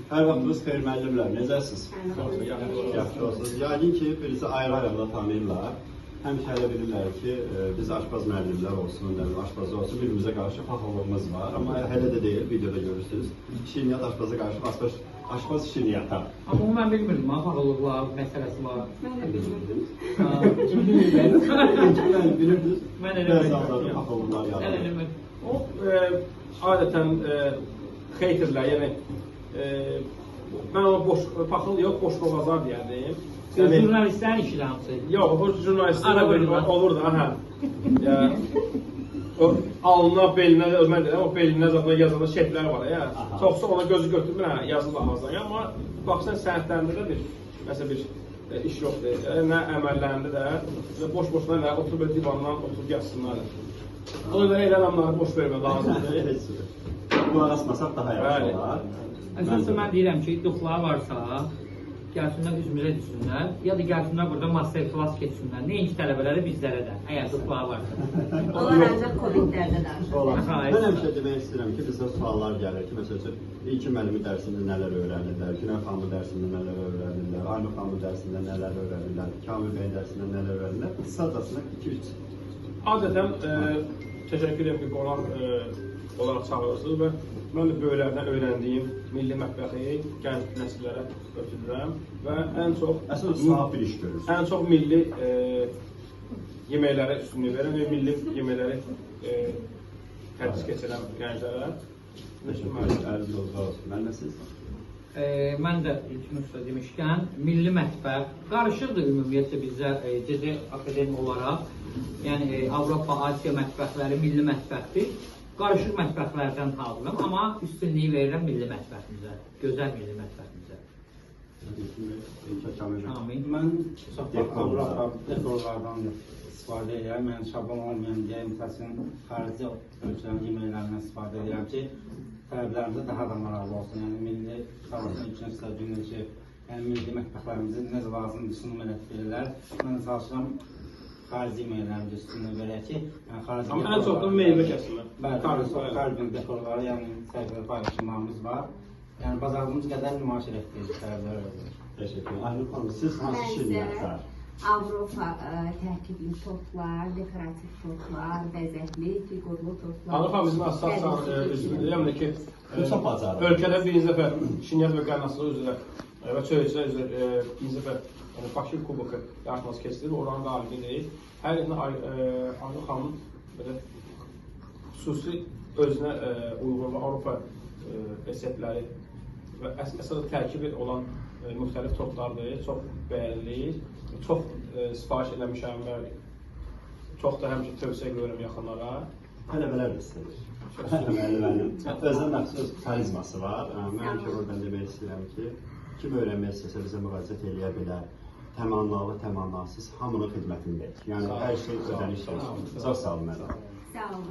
Hər vaxtınız xeyir müəllimlər, necəsiniz? Yaxşı olsunuz. Yəqin ki, birisi ayrı-ayrı tanıyırlar. Həmişə elə bilirlər ki, biz aşpaz müəllimlər olsun, aşpazlar olsun, birbirimize qarşı paxıllığımız var. Amma hələ də deyil, videoda görürsünüz. Şirniyyat aşpaza qarşı aşpaz şirniyyata. Amma onu mən bilmirdim, paxıllıqlar məsələsi var. Mən də bilmirdim. Kim bilir ben? Mən bilirdiniz. Mən elə bilmirdim. Paxıllıqlar yazılır. O adətən xeytirlər, yəni mən o paxıl yox, boş boğazlar deyərdim. Jurnalistlərin işi hamısı. Yox, o jurnalistlər olur da, hə. O alnına, belinə, mən deyirəm, o belinə zaten yazılan şəkillər var ya. Çoxsa ona gözü götürmür, hə, yazılı ağızdan. Amma baxsan sənətlərində də məsələn bir iş yoxdur. Nə əməllərində də boş-boşuna nə oturub belə divandan oturub yazsınlar. Ona görə elə adamlara boş vermək lazımdır. Qulaq asmasaq daha yaxşı olar. Əsasında mən deyirəm ki, duxlar varsa, gəlsinlər üzümüzə düşsünlər, ya da gəlsinlər burada master class keçsinlər. Neyinki tələbələri bizlərə də, əgər duxlar varsa. Onlar ancaq Covid-lərdə danışır. Mən həmişə demək istəyirəm ki, bizdə suallar gəlir ki, məsələn, İlkin müəllimi dərsində nələr öyrənirlər, Günel xanımı dərsində nələr öyrənirlər, Aynur xanımı dərsində nələr öyrənirlər, Kamil bəy dərsində nələr öyrənirlər. Qısacasına 2-3. Adətən təşəkkür edirəm ki, qonaq olaraq çağırırsınız və mən də böyüklərdən öyrəndiyim milli mətbəxi gənc nəsillərə ötürürəm və ən çox sahib bir iş görürsünüz. Ən çox milli yeməklərə üstünlük verirəm və milli yeməkləri tədris keçirəm gənclərə. Mən də siz? Mən də ilkin usta demişkən, milli mətbəx qarışıqdır ümumiyyətlə bizdə Cəzə Akademi olaraq. Yəni Avropa, Asiya mətbəxləri milli mətbəxdir. Qarışıq mətbəxlərdən hazırlam, amma üstünlüyü verirəm milli mətbəximizə, gözəl milli mətbəximizə. Mən dekorlardan istifadə edirəm. Yəni şablon olmayan deyə məsələn xarici ölkələrin yeməklərindən istifadə edirəm ki, tələblərimizə daha da maraqlı olsun. Yəni milli sağlasın üçün istədiyim ki, yəni milli mətbəxlərimizi necə lazımdır sunum elətdirirlər. Mən çalışıram xarici yeməklərimizi üstünlüyü verək ki, amma ən çox da meyvə kəsilir. Bəli, xarici dekorları, yəni səhifədə paylaşımlarımız var. Yəni bazardığımız qədər nümayiş etdiririk tələblərə öyrənir. Təşəkkür ederim. Aynur xanım, siz hansı şirniyyatlar? Avropa tərkibli tortlar, dekorativ tortlar, bəzəkli, fiqurlu tortlar. Aynur xanım bizim assosiasiya üzvüdür ki, ölkədə birinci dəfə şirniyyat və qarnasılı üzrə və çörəkçilər üzrə birinci dəfə Bakı kuboku yarışması keçirilir, oranın qalibidir. Hər yerinə Aynur xanım xüsusi özünə uyğun Avropa reseptləri və əsas tərkibi olan müxtəlif tortlardır, çox bəyənilir, çox sifariş eləmişəm və çox da həmişə tövsiyə görürəm yaxınlara. Tələbələr də istəyir. Müəllimənin özünə məxsus karizması var. Mən həmişə oradan demək istəyirəm ki, kim öyrənmək istəsə bizə müraciət eləyə bilər. Təmannalı, təmannasız hamının xidmətindəyik. Yəni hər şey ödəniş olsun. Çox sağ olun. Sağ olun.